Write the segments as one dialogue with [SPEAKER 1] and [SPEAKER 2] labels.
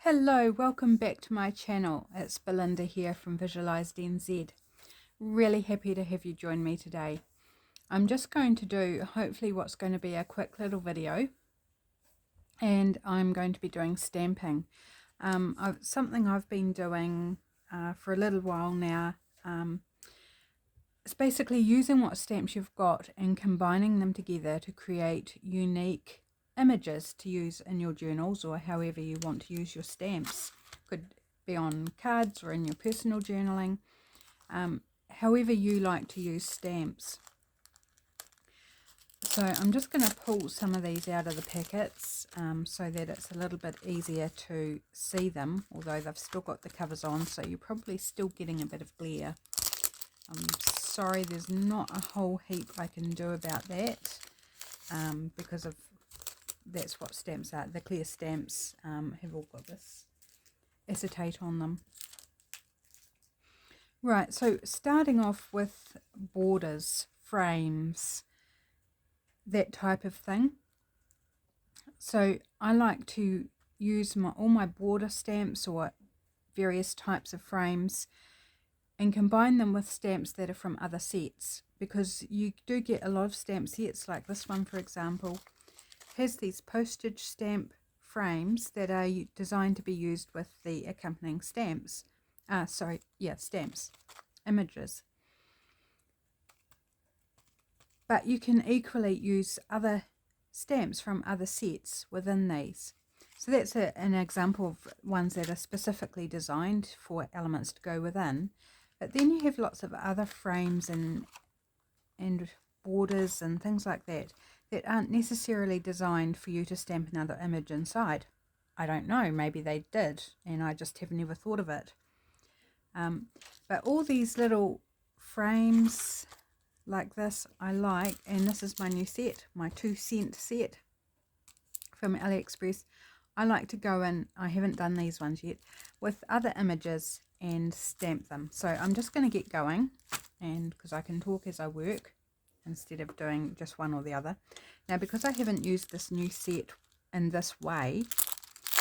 [SPEAKER 1] Hello, welcome back to my channel. It's Belinda here from Visualized NZ. Really happy to have you join me today. I'm just going to do hopefully what's going to be a quick little video, and I'm going to be doing stamping. Something I've been doing for a little while now. It's basically using what stamps you've got and combining them together to create unique images to use in your journals, or however you want to use your stamps. Could be on cards or in your personal journaling, however you like to use stamps. So I'm just going to pull some of these out of the packets so that it's a little bit easier to see them, although they've still got the covers on, so you're probably still getting a bit of glare. I'm sorry, there's not a whole heap I can do about that because of that's what stamps are. The clear stamps have all got this acetate on them. Right, so starting off with borders, frames, that type of thing. So I like to use all my border stamps or various types of frames and combine them with stamps that are from other sets, because you do get a lot of stamp sets like this one, for example, has these postage stamp frames that are designed to be used with the accompanying stamps. Stamps, images. But you can equally use other stamps from other sets within these. So that's an example of ones that are specifically designed for elements to go within. But then you have lots of other frames and borders and things like that that aren't necessarily designed for you to stamp another image inside. I don't know, maybe they did and I just have never thought of it. But all these little frames like this I like, and this is my new set, my 2-cent set from AliExpress. I like to go in, I haven't done these ones yet, with other images and stamp them. So I'm just going to get going, and because I can talk as I work instead of doing just one or the other. Now, because I haven't used this new set in this way,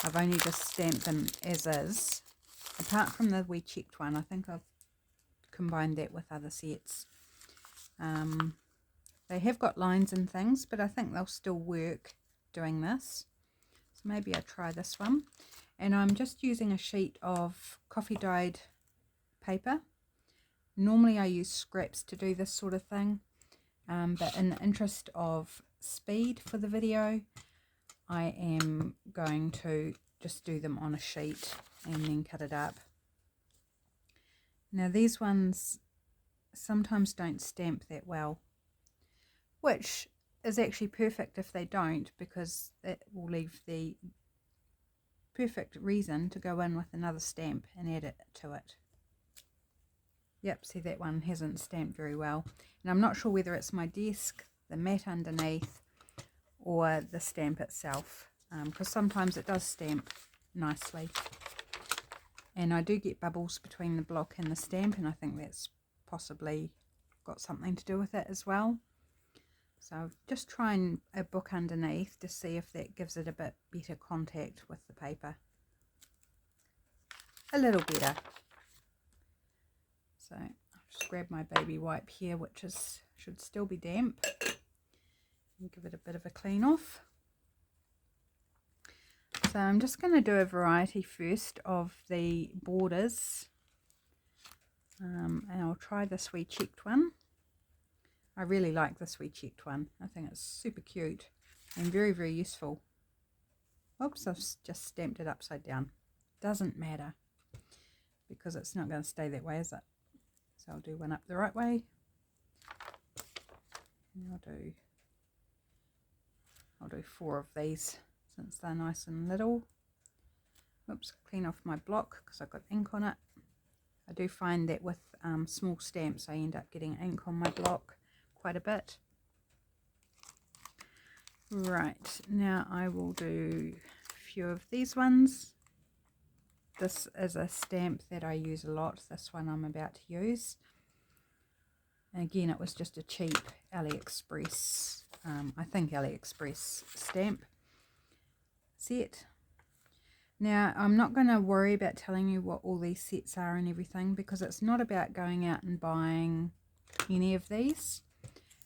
[SPEAKER 1] I've only just stamped them as is. Apart from the wee checked one, I think I've combined that with other sets. They have got lines and things, but I think they'll still work doing this. So maybe I try this one. And I'm just using a sheet of coffee dyed paper. Normally I use scraps to do this sort of thing. But in the interest of speed for the video, I am going to just do them on a sheet and then cut it up. Now these ones sometimes don't stamp that well, which is actually perfect if they don't, because that will leave the perfect reason to go in with another stamp and add it to it. Yep, see, that one hasn't stamped very well. And I'm not sure whether it's my desk, the mat underneath, or the stamp itself, because sometimes it does stamp nicely. And I do get bubbles between the block and the stamp, and I think that's possibly got something to do with it as well. So I'm just trying a book underneath to see if that gives it a bit better contact with the paper. A little better. So I'll just grab my baby wipe here, which should still be damp, and give it a bit of a clean off. So I'm just going to do a variety first of the borders, and I'll try this wee checked one. I really like this wee checked one. I think it's super cute and very, very useful. Oops, I've just stamped it upside down. Doesn't matter, because it's not going to stay that way, is it? So I'll do one up the right way. And I'll do 4 of these since they're nice and little. Oops, clean off my block because I've got ink on it. I do find that with small stamps I end up getting ink on my block quite a bit. Right, now I will do a few of these ones. This is a stamp that I use a lot, this one I'm about to use. And again, it was just a cheap AliExpress, I think AliExpress stamp set. Now, I'm not going to worry about telling you what all these sets are and everything, because it's not about going out and buying any of these.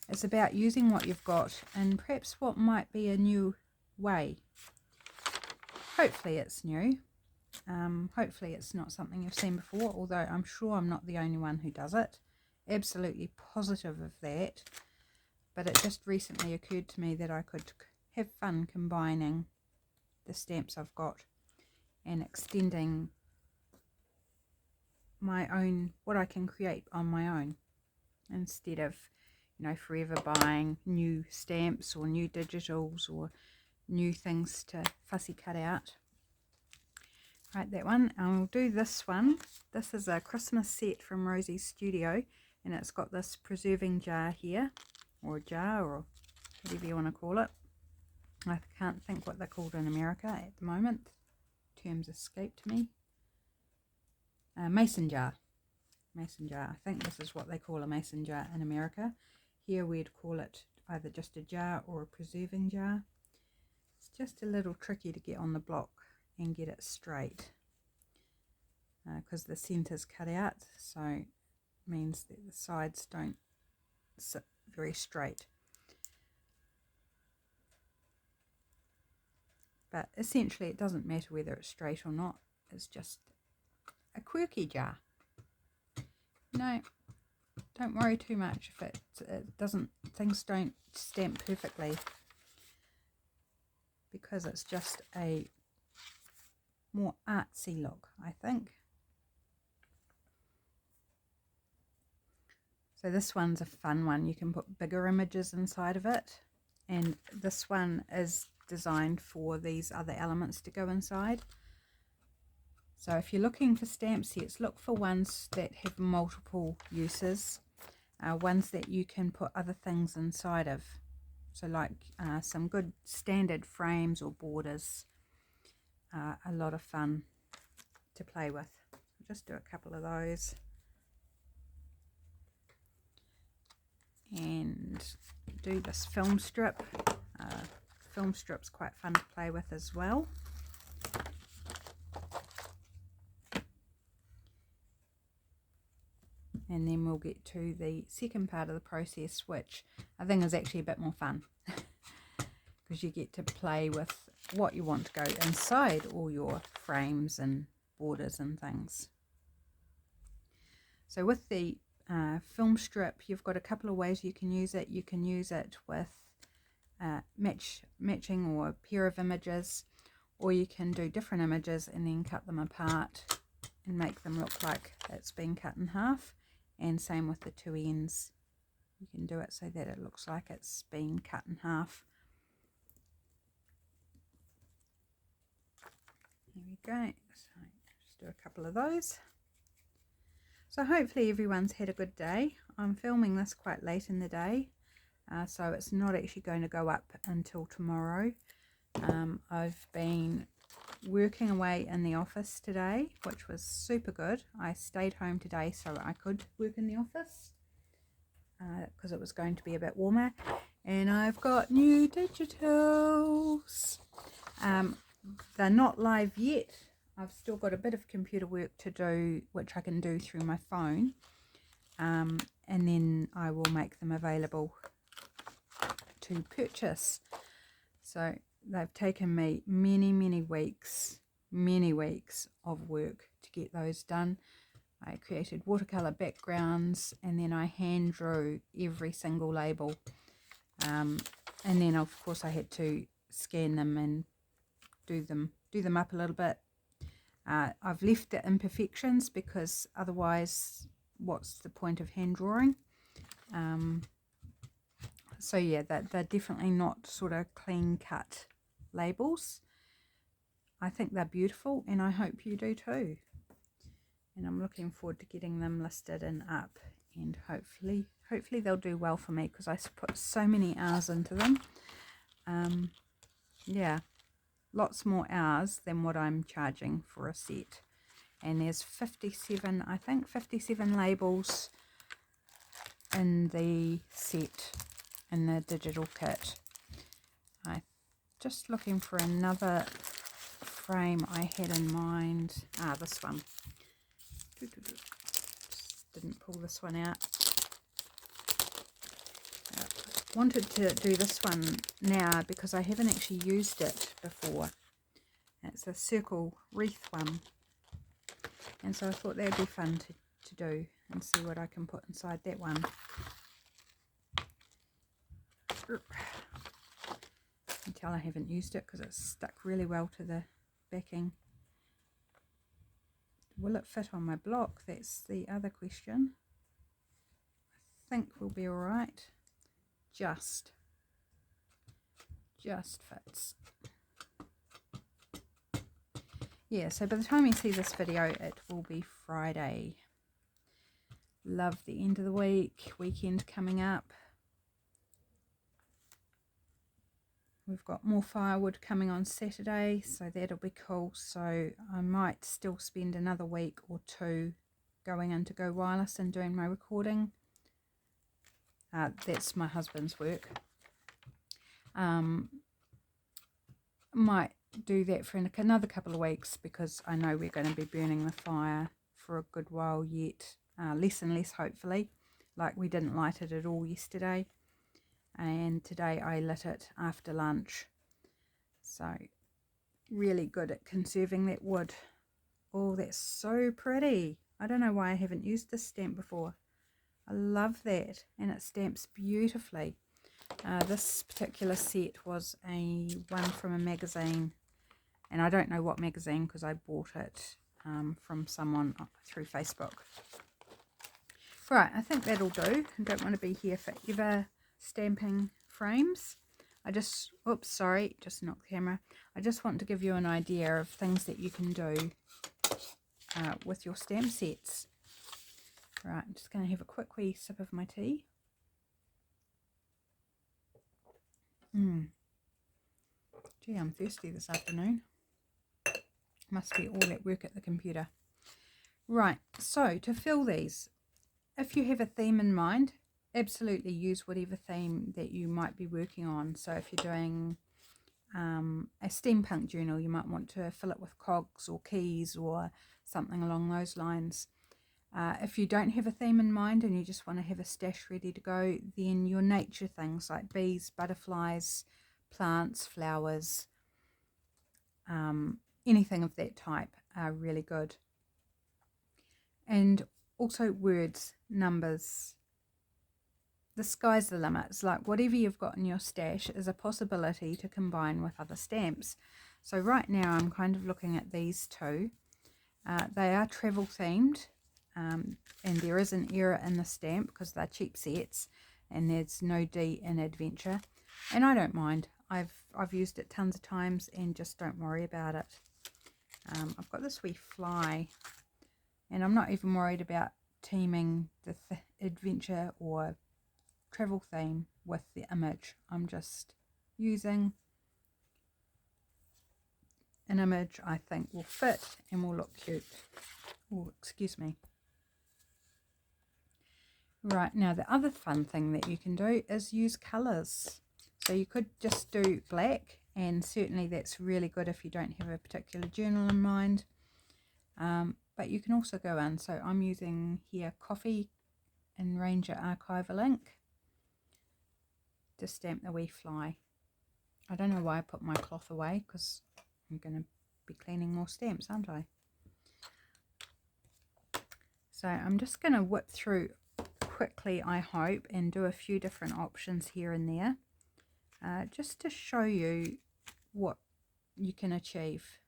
[SPEAKER 1] It's about using what you've got and perhaps what might be a new way. Hopefully it's new. Hopefully it's not something you've seen before, although I'm sure I'm not the only one who does it. Absolutely positive of that. But it just recently occurred to me that I could have fun combining the stamps I've got and extending my own, what I can create on my own, instead of, you know, forever buying new stamps or new digitals or new things to fussy cut out. Right, that one. I'll do this one. This is a Christmas set from Rosie's Studio, and it's got this preserving jar here, or jar, or whatever you want to call it. I can't think what they're called in America at the moment. Terms escaped me. Mason jar. Mason jar. I think this is what they call a mason jar in America. Here we'd call it either just a jar or a preserving jar. It's just a little tricky to get on the block and get it straight, because the centre's cut out, so it means that the sides don't sit very straight. But essentially it doesn't matter whether it's straight or not. It's just a quirky jar. No, don't worry too much if it doesn't, things don't stamp perfectly, because it's just a more artsy look, I think. So this one's a fun one. You can put bigger images inside of it, and this one is designed for these other elements to go inside. So if you're looking for stamp sets, look for ones that have multiple uses, ones that you can put other things inside of. So like some good standard frames or borders, a lot of fun to play with. I'll just do a couple of those. And do this film strip. Film strip's quite fun to play with as well. And then we'll get to the second part of the process, which I think is actually a bit more fun, because you get to play with what you want to go inside all your frames and borders and things. So with the film strip, you've got a couple of ways you can use it. You can use it with matching or a pair of images, or you can do different images and then cut them apart and make them look like it's been cut in half. And same with the two ends, you can do it so that it looks like it's been cut in half. There we go. So just do a couple of those. So hopefully everyone's had a good day. I'm filming this quite late in the day, so it's not actually going to go up until tomorrow. I've been working away in the office today, which was super good. I stayed home today so I could work in the office because it was going to be a bit warmer. And I've got new digitals. They're not live yet. I've still got a bit of computer work to do, which I can do through my phone, and then I will make them available to purchase. So they've taken me many weeks of work to get those done. I created watercolor backgrounds, and then I hand drew every single label, and then of course I had to scan them and do them up a little bit. I've left the imperfections because otherwise what's the point of hand drawing? So yeah, they're definitely not sort of clean cut labels. I think they're beautiful, and I hope you do too. And I'm looking forward to getting them listed and up, and hopefully they'll do well for me, because I put so many hours into them. Yeah, lots more hours than what I'm charging for a set. And there's 57, I think 57 labels in the set, in the digital kit. I'm just looking for another frame I had in mind. This one. Just didn't pull this one out. Wanted to do this one now because I haven't actually used it before. It's a circle wreath one, and so I thought that would be fun to do and see what I can put inside that one. You can tell I haven't used it because it's stuck really well to the backing. Will it fit on my block? That's the other question. I think we'll be alright. Just fits. Yeah, so by the time you see this video, it will be Friday. Love the end of the week, weekend coming up. We've got more firewood coming on Saturday, so that'll be cool. So I might still spend another week or two going into Go Wireless and doing my recording. That's my husband's work. Might do that for another couple of weeks because I know we're going to be burning the fire for a good while yet. Less and less, hopefully. Like, we didn't light it at all yesterday. And today I lit it after lunch. So, really good at conserving that wood. Oh, that's so pretty. I don't know why I haven't used this stamp before. I love that, and it stamps beautifully. This particular set was one from a magazine, and I don't know what magazine because I bought it from someone through Facebook. Right, I think that'll do. I don't want to be here forever stamping frames. Oops, sorry, just knocked the camera. I just want to give you an idea of things that you can do with your stamp sets. Right, I'm just going to have a quick wee sip of my tea. Gee, I'm thirsty this afternoon. Must be all that work at the computer. Right, so to fill these, if you have a theme in mind, absolutely use whatever theme that you might be working on. So if you're doing a steampunk journal, you might want to fill it with cogs or keys or something along those lines. If you don't have a theme in mind and you just want to have a stash ready to go, then your nature things like bees, butterflies, plants, flowers, anything of that type are really good. And also words, numbers. The sky's the limit. It's like whatever you've got in your stash is a possibility to combine with other stamps. So right now I'm kind of looking at these two. They are travel themed. And there is an error in the stamp because they're cheap sets and there's no D in adventure, and I don't mind. I've used it tons of times and just don't worry about it. I've got this wee fly, and I'm not even worried about teaming the adventure or travel theme with the image. I'm just using an image I think will fit and will look cute. Oh, excuse me. Right, now the other fun thing that you can do is use colours. So you could just do black, and certainly that's really good if you don't have a particular journal in mind. But you can also go in. So I'm using here Coffee and Ranger Archival ink to stamp the wee fly. I don't know why I put my cloth away because I'm going to be cleaning more stamps, aren't I? So I'm just going to whip through quickly, I hope, and do a few different options here and there, just to show you what you can achieve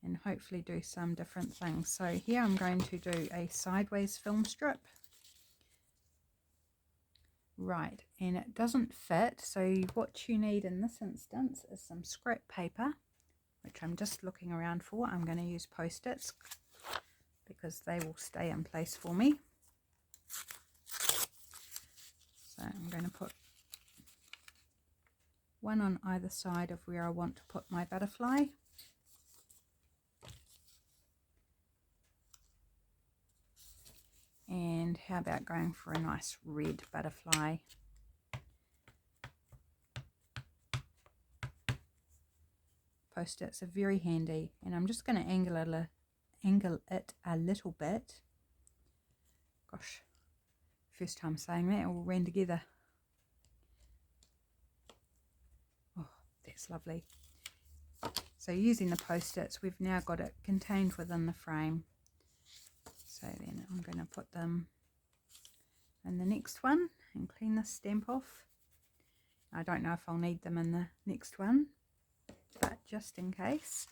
[SPEAKER 1] and hopefully do some different things. So here I'm going to do a sideways film strip. Right, and it doesn't fit, so what you need in this instance is some scrap paper, which I'm just looking around for. I'm going to use post-its because they will stay in place for me. So I'm going to put one on either side of where I want to put my butterfly. And how about going for a nice red butterfly? post-its are very handy, and I'm just going to angle it a little bit. Gosh, first time saying that, it all ran together. Oh, that's lovely. So using the post-its, we've now got it contained within the frame. So then I'm going to put them in the next one and clean this stamp off. I don't know if I'll need them in the next one, but just in case.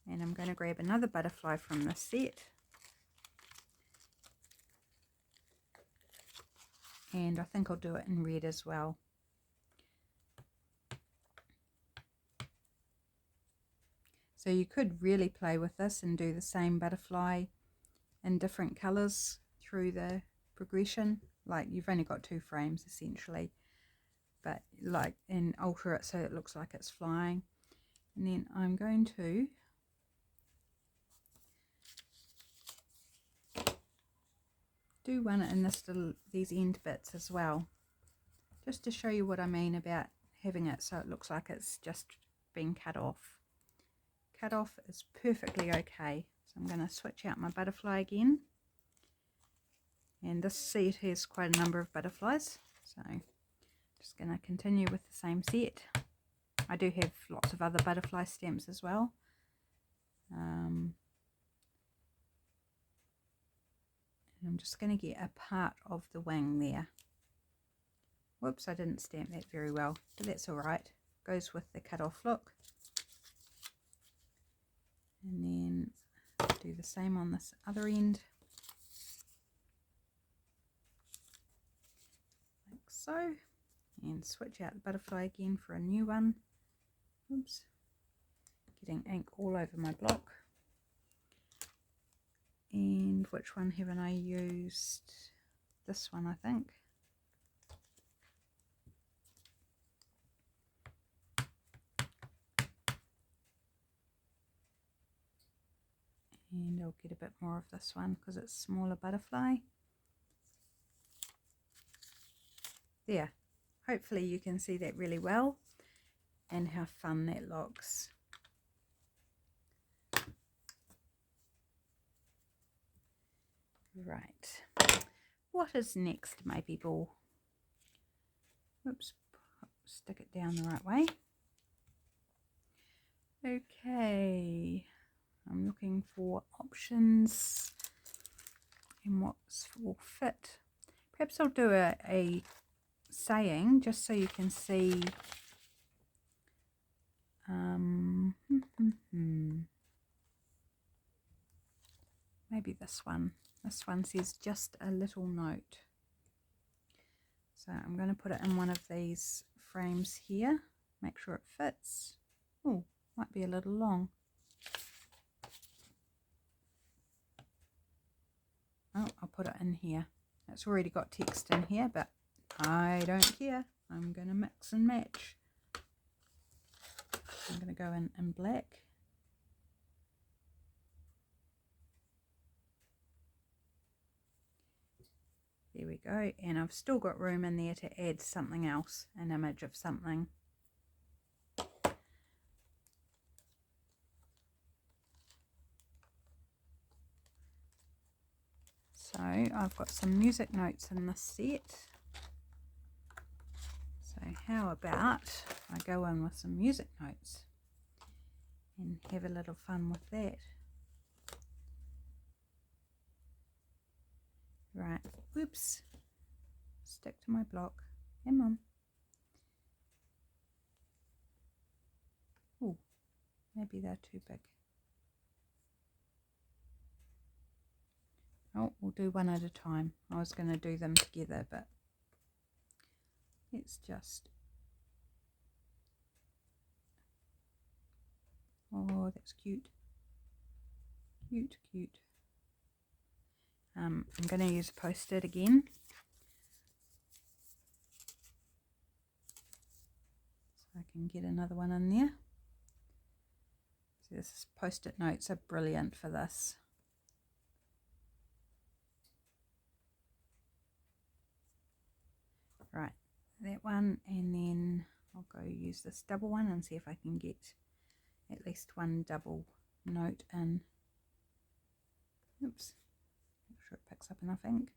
[SPEAKER 1] And I'm going to grab another butterfly from the set. And I think I'll do it in red as well. So you could really play with this and do the same butterfly in different colours through the progression. Like, you've only got 2 frames essentially, but like, and alter it so it looks like it's flying. And then I'm going to do one in these end bits as well, just to show you what I mean about having it so it looks like it's just been cut off. Cut off is perfectly okay. So I'm going to switch out my butterfly again, and this set has quite a number of butterflies, so just going to continue with the same set. I do have lots of other butterfly stamps as well. And I'm just going to get a part of the wing there. Whoops, I didn't stamp that very well, but that's alright. Goes with the cut off look. And then do the same on this other end. Like so. And switch out the butterfly again for a new one. Oops. Getting ink all over my block. And which one haven't I used? This one, I think. And I'll get a bit more of this one because it's smaller butterfly. There. Hopefully you can see that really well and how fun that looks. Right. What is next, my people? Oops. Stick it down the right way. Okay. I'm looking for options and what will fit. Perhaps I'll do a saying just so you can see. Maybe this one. This one says just a little note. So I'm going to put it in one of these frames here. Make sure it fits. Oh, might be a little long. Oh, I'll put it in here. It's already got text in here, but I don't care. I'm going to mix and match. I'm going to go in black. There we go. And I've still got room in there to add something else, an image of something. So I've got some music notes in this set. So how about I go in with some music notes and have a little fun with that. Right, whoops, stick to my block. Come on. Oh, maybe they're too big. Oh, we'll do one at a time. I was going to do them together, but it's just... Oh, that's cute. Cute, cute. I'm going to use Post-it again. So I can get another one in there. So this Post-it notes are brilliant for this. Right, that one, and then I'll go use this double one and see if I can get at least one double note in. Oops, make sure it picks up enough ink.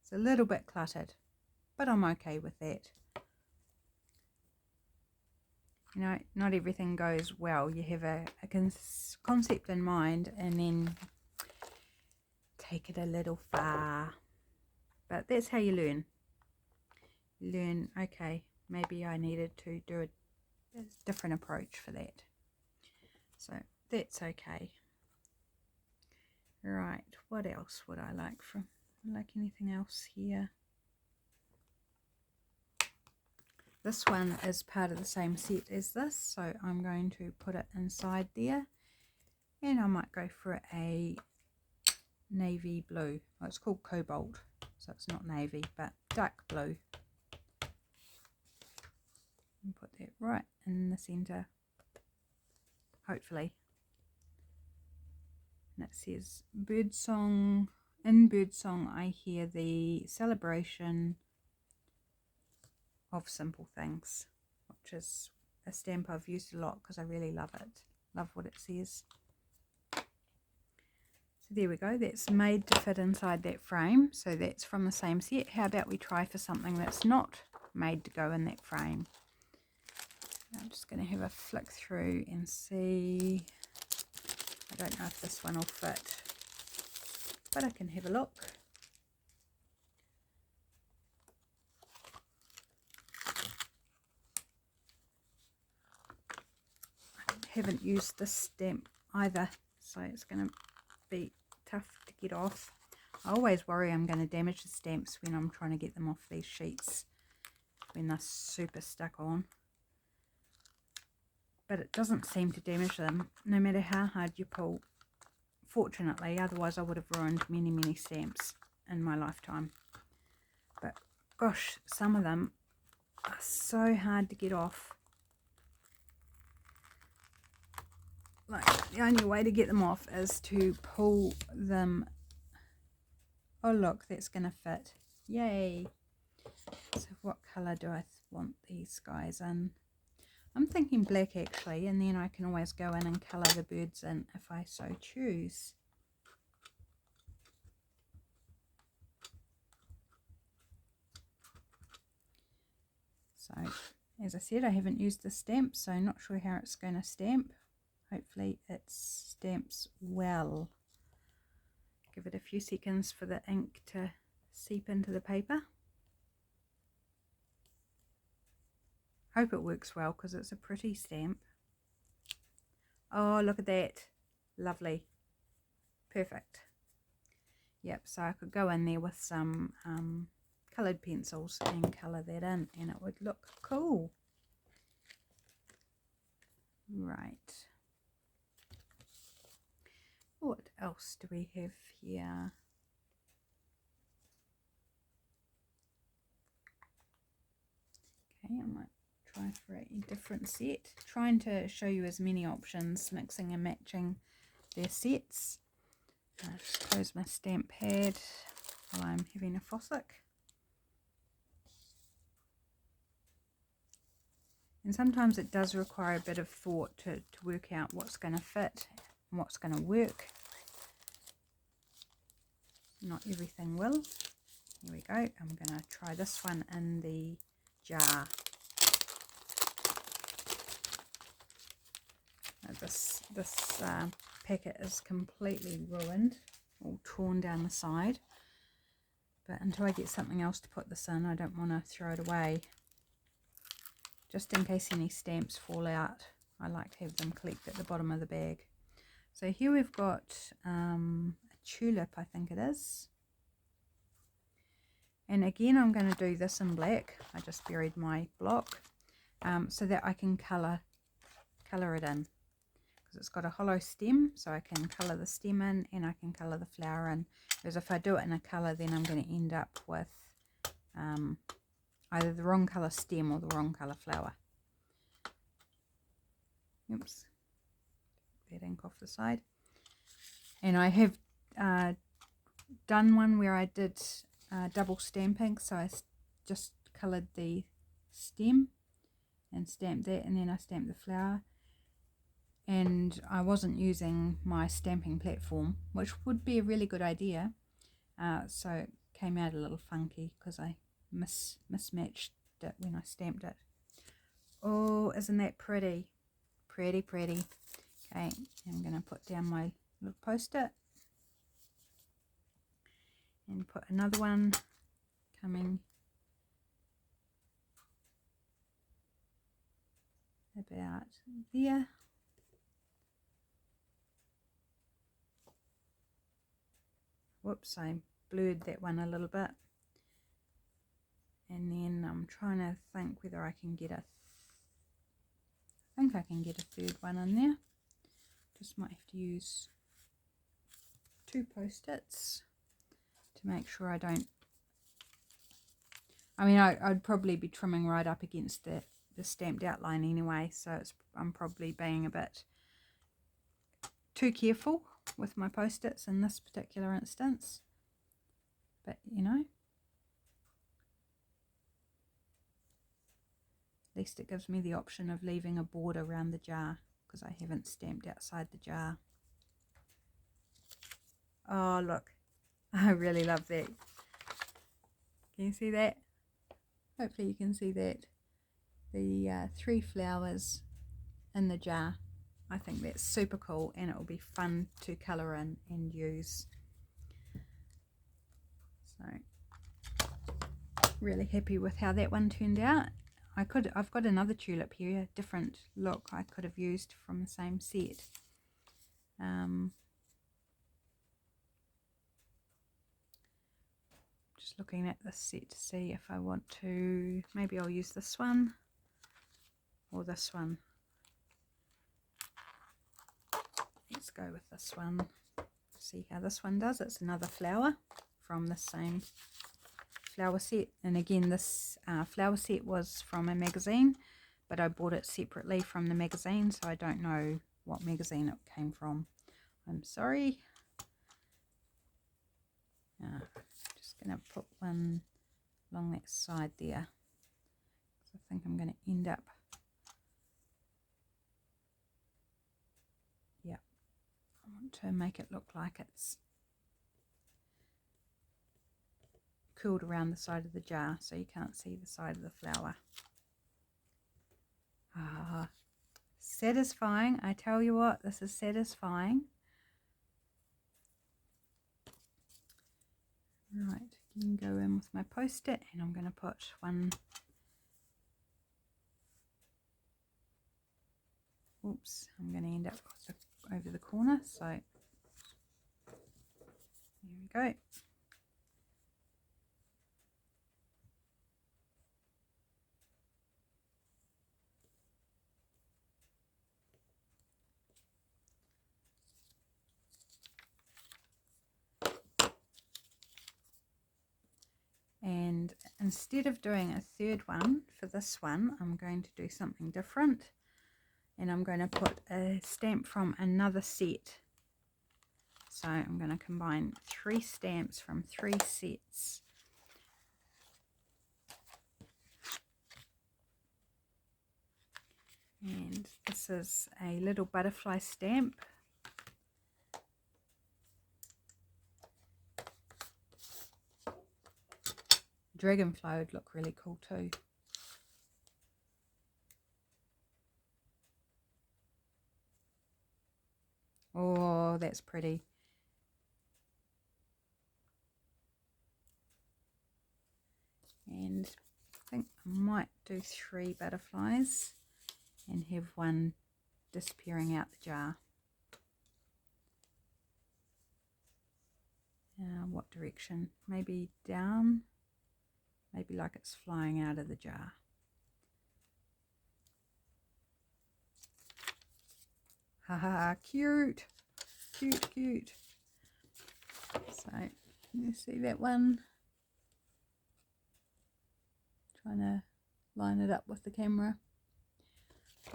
[SPEAKER 1] It's a little bit cluttered, but I'm okay with that. You know, not everything goes well. You have a concept in mind and then take it a little far. But that's how you learn. You learn, okay, maybe I needed to do a different approach for that. So that's okay. Right, what else would I like anything else here? This one is part of the same set as this, so I'm going to put it inside there, and I might go for a navy blue. Well, it's called cobalt, so it's not navy, but dark blue. And put that right in the center, hopefully. And it says birdsong. In birdsong I hear the celebration of simple things, which is a stamp I've used a lot because I really love it. Love what it says. So there we go, that's made to fit inside that frame, so that's from the same set. How about we try for something that's not made to go in that frame? I'm just going to have a flick through and see. I don't know if this one will fit, but I can have a look. I haven't used this stamp either, so it's going to be tough to get off. I always worry I'm going to damage the stamps when I'm trying to get them off these sheets, when they're super stuck on. But it doesn't seem to damage them, no matter how hard you pull. Fortunately, otherwise I would have ruined many stamps in my lifetime. But gosh, some of them are so hard to get off. Like, the only way to get them off is to pull them. Oh look, that's going to fit. Yay! So what colour do I want these guys in? I'm thinking black actually, and then I can always go in and colour the birds in if I so choose. So, as I said, I haven't used the stamp, so I'm not sure how it's going to stamp. Hopefully it stamps well. Give it a few seconds for the ink to seep into the paper. Hope it works well because it's a pretty stamp. Oh, look at that. Lovely. Perfect. Yep, so I could go in there with some coloured pencils and colour that in, and it would look cool. Right. What else do we have here? Okay, I might try for a different set. Trying to show you as many options, mixing and matching their sets. I'll just close my stamp pad while I'm having a fossick. And sometimes it does require a bit of thought to work out what's going to fit and what's going to work. Not everything will. Here we go. I'm going to try this one in the jar. This packet is completely ruined, all torn down the side. But until I get something else to put this in, I don't want to throw it away. Just in case any stamps fall out, I like to have them collect at the bottom of the bag. So here we've got a tulip, I think it is. And again, I'm going to do this in black. I just buried my block so that I can colour it in. Because it's got a hollow stem, so I can colour the stem in and I can colour the flower in. Whereas if I do it in a colour, then I'm going to end up with either the wrong colour stem or the wrong colour flower. Oops, that ink off the side. And I have done one where I did double stamping, so I just coloured the stem and stamped that, and then I stamped the flower. And I wasn't using my stamping platform, which would be a really good idea, so it came out a little funky because I mismatched it when I stamped it. Oh, isn't that pretty? Pretty. Okay, I'm going to put down my little post-it and put another one coming about there. Whoops, I blurred that one a little bit. And then I'm trying to think whether I can get I think I can get a third one in there. Just might have to use 2 post-its to make sure I don't, I mean I'd probably be trimming right up against the stamped outline anyway, so I'm probably being a bit too careful with my post-its in this particular instance, but you know, at least it gives me the option of leaving a border around the jar because I haven't stamped outside the jar. Oh look, I really love that. Can you see that? Hopefully you can see that. The 3 flowers in the jar. I think that's super cool, and it will be fun to colour in and use. So really happy with how that one turned out. I've got another tulip here, a different look I could have used from the same set. Just looking at this set to see if I want to, maybe I'll use this one or this one. Let's go with this one. See how this one does. It's another flower from the same flower set, and again this flower set was from a magazine, but I bought it separately from the magazine, so I don't know what magazine it came from. I'm sorry. Just going to put one along that side there. So I think I'm going to end up, yeah, I want to make it look like it's curled around the side of the jar so you can't see the side of the flower. Ah, satisfying. I tell you what, this is satisfying. Right, you can go in with my post-it, and I'm going to put one, oops, I'm going to end up over the corner, so there we go. And instead of doing a third one for this one, I'm going to do something different, and I'm going to put a stamp from another set. So I'm going to combine 3 stamps from 3 sets. And this is a little butterfly stamp. Dragonfly would look really cool too. Oh, that's pretty. And I think I might do 3 butterflies and have one disappearing out the jar. What direction? Maybe down? Maybe like it's flying out of the jar. Haha, cute. Cute. So, you see that one? Trying to line it up with the camera.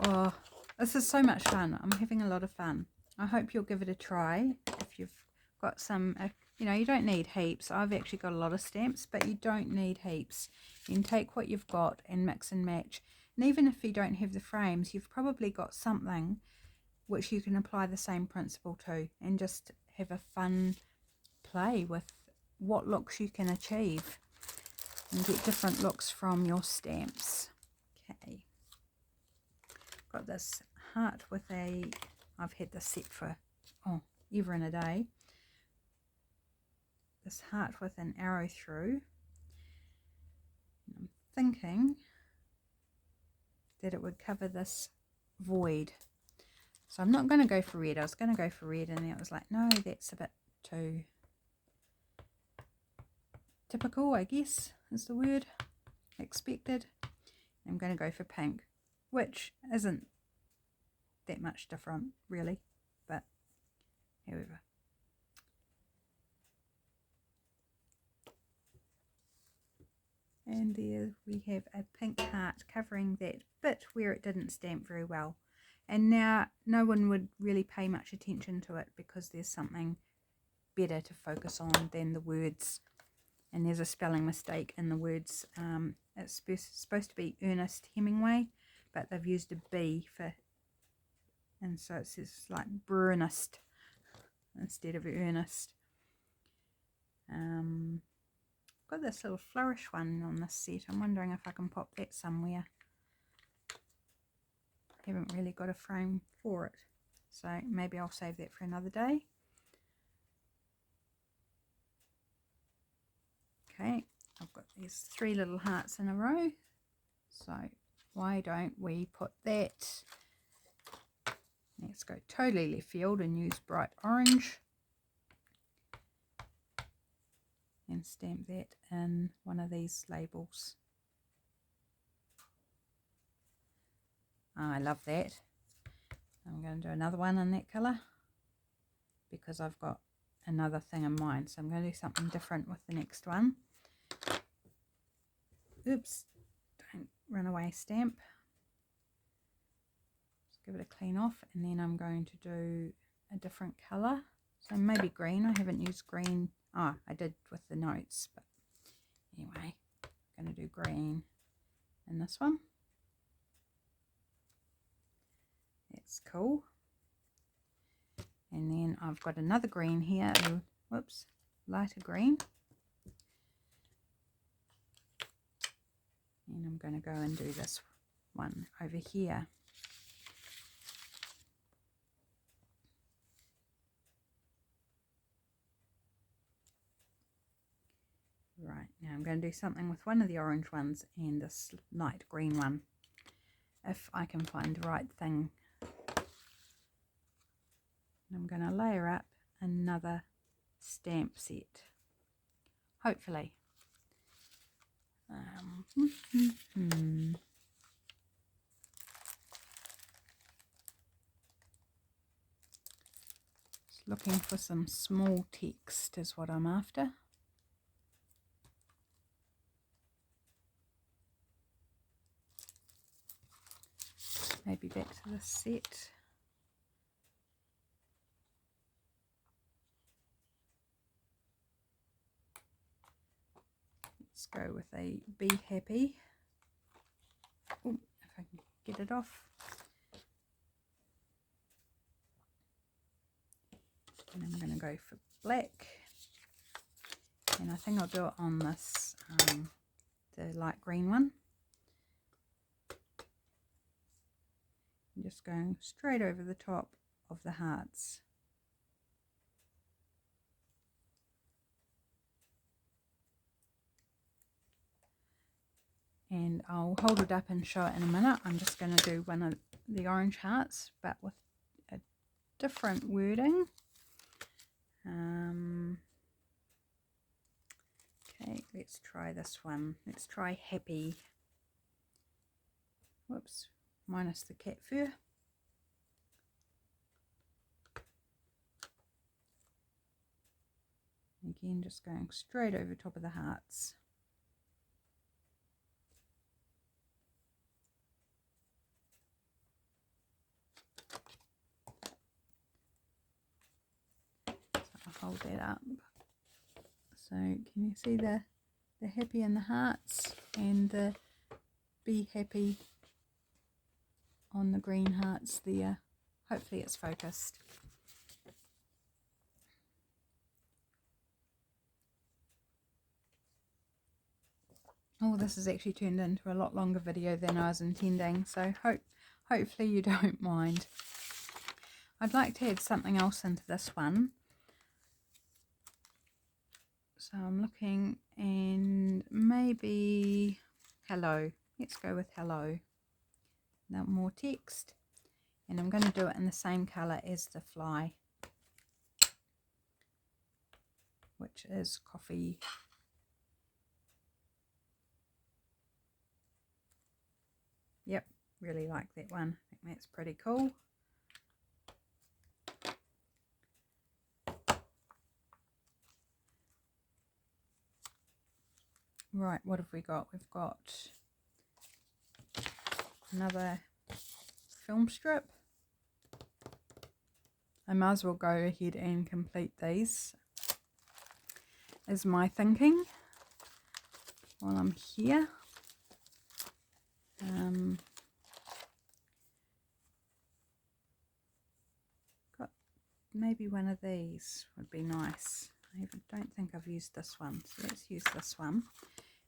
[SPEAKER 1] Oh, this is so much fun. I'm having a lot of fun. I hope you'll give it a try. If you've got some, you know, you don't need heaps. I've actually got a lot of stamps, but you don't need heaps. You can take what you've got and mix and match. And even if you don't have the frames, you've probably got something which you can apply the same principle to, and just have a fun play with what looks you can achieve and get different looks from your stamps. Okay, got this heart with I've had this set for ever and a day. This heart with an arrow through. I'm thinking that it would cover this void. So I'm not going to go for red. I was going to go for red, and then it was like, no, that's a bit too typical, I guess is the word, expected. I'm going to go for pink, which isn't that much different really, but however. And there we have a pink heart covering that bit where it didn't stamp very well. And now no one would really pay much attention to it because there's something better to focus on than the words. And there's a spelling mistake in the words. It's supposed to be Ernest Hemingway, but they've used a B for, and so it says like Brunist instead of Ernest. Got this little flourish one on this set. I'm wondering if I can pop that somewhere. Haven't really got a frame for it, so maybe I'll save that for another day. Okay, I've got these 3 little hearts in a row, so why don't we put that, let's go totally left field and use bright orange and stamp that in one of these labels. Oh, I love that. I'm going to do another one in that colour because I've got another thing in mind, so I'm going to do something different with the next one. Oops, don't run away stamp. Just give it a clean off, and then I'm going to do a different colour, so maybe green. I haven't used green. Oh, I did with the notes, but anyway, I'm going to do green in this one. That's cool. And then I've got another green here. Whoops, lighter green. And I'm going to go and do this one over here. Right, now I'm going to do something with one of the orange ones and this light green one, if I can find the right thing. I'm going to layer up another stamp set, hopefully. Just looking for some small text is what I'm after. Maybe back to the set. Let's go with a Be Happy. Ooh, if I can get it off. And I'm going to go for black. And I think I'll do it on this, the light green one. I'm just going straight over the top of the hearts. And I'll hold it up and show it in a minute. I'm just going to do one of the orange hearts, but with a different wording. Okay, let's try this one. Let's try Happy. Whoops, minus the cat fur. Again, just going straight over top of the hearts. Hold that up. So can you see the happy in the hearts and the Be Happy on the green hearts there. Hopefully it's focused. Oh, this has actually turned into a lot longer video than I was intending, so hopefully you don't mind. I'd like to add something else into this one. So I'm looking, and maybe hello. Let's go with hello. Now more text, and I'm going to do it in the same colour as the fly, which is coffee. Yep, really like that one. I think that's pretty cool. Right, what have we got? We've got another film strip. I might as well go ahead and complete these, is my thinking, while I'm here. Got maybe one of these would be nice. I don't think I've used this one, so let's use this one.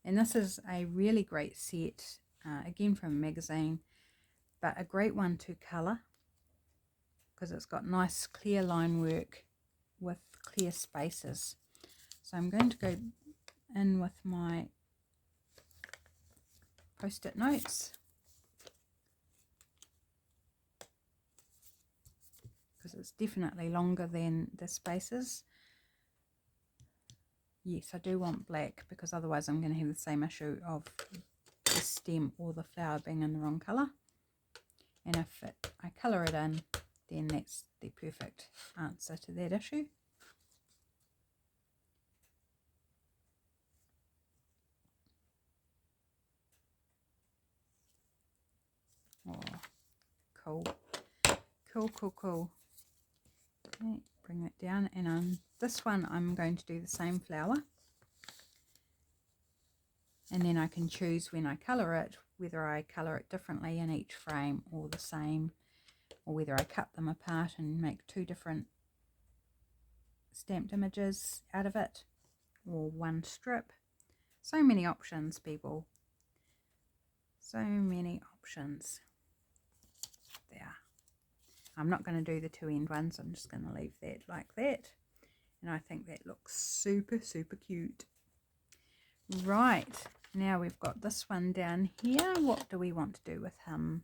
[SPEAKER 1] And this is a really great set, again from a magazine, but a great one to colour, because it's got nice clear line work with clear spaces. So I'm going to go in with my post-it notes, because it's definitely longer than the spaces. Yes, I do want black, because otherwise I'm going to have the same issue of the stem or the flower being in the wrong colour. And if I colour it in, then that's the perfect answer to that issue. Oh, cool. Cool. Okay, bring that down, and on this one I'm going to do the same flower, and then I can choose when I colour it whether I colour it differently in each frame or the same, or whether I cut them apart and make two different stamped images out of it, or one strip. So many options, people. So many options. There. I'm not going to do the two end ones. I'm just going to leave that like that. And I think that looks super cute. Right. Now we've got this one down here. What do we want to do with him?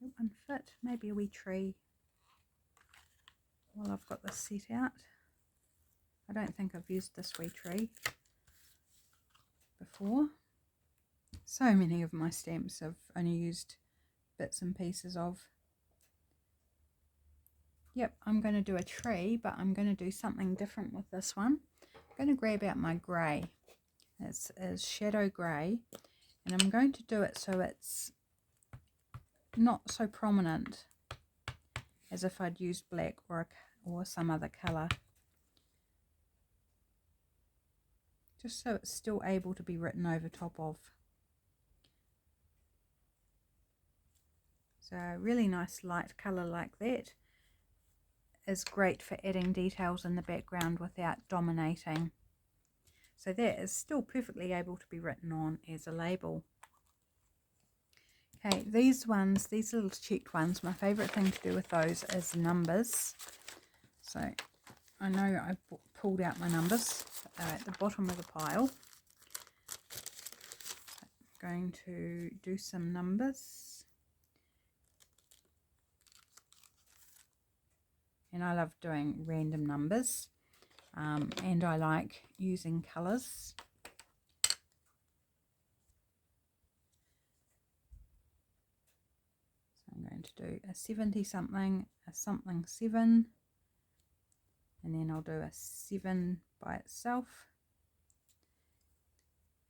[SPEAKER 1] That one fit. Maybe a wee tree. While I've got this set out. I don't think I've used this wee tree before. So many of my stamps I've only used bits and pieces of. Yep, I'm going to do a tree, but I'm going to do something different with this one. I'm going to grab out my grey. It's shadow grey, and I'm going to do it so it's not so prominent as if I'd used black or some other colour. Just so it's still able to be written over top of. So a really nice light colour like that is great for adding details in the background without dominating. So that is still perfectly able to be written on as a label. Okay, these ones, these little checked ones, my favourite thing to do with those is numbers. So I know I pulled out my numbers at the bottom of the pile. I'm going to do some numbers. And I love doing random numbers, and I like using colours. So I'm going to do a 70 something, a something 7, and then I'll do a 7 by itself,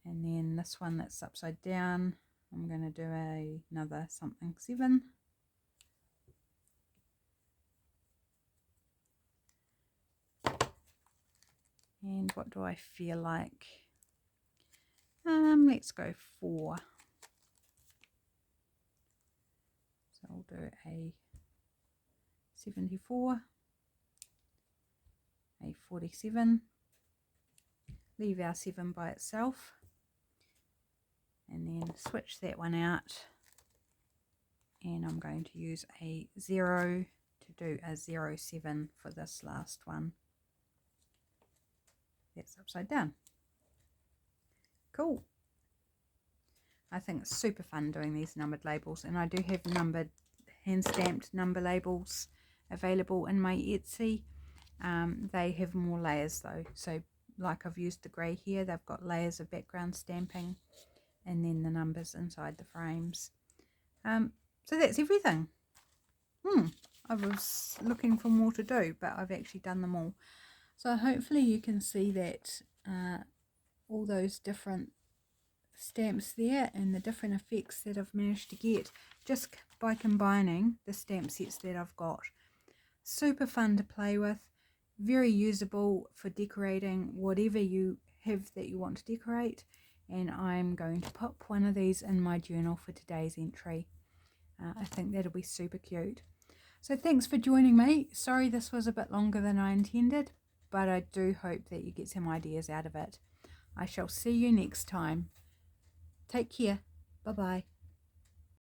[SPEAKER 1] and then this one that's upside down, I'm going to do another something 7, And what do I feel like? Let's go 4. So I'll do a 74, a 47, leave our 7 by itself, and then switch that one out, and I'm going to use a 0 to do a 07 for this last one. That's upside down. Cool. I think it's super fun doing these numbered labels, and I do have numbered hand stamped number labels available in my Etsy. They have more layers though, so like I've used the grey here, they've got layers of background stamping and then the numbers inside the frames. So that's everything. I was looking for more to do, but I've actually done them all. So hopefully you can see that all those different stamps there and the different effects that I've managed to get just by combining the stamp sets that I've got. Super fun to play with, very usable for decorating whatever you have that you want to decorate, and I'm going to pop one of these in my journal for today's entry. I think that'll be super cute. So thanks for joining me. Sorry this was a bit longer than I intended, but I do hope that you get some ideas out of it. I shall see you next time. Take care. Bye-bye.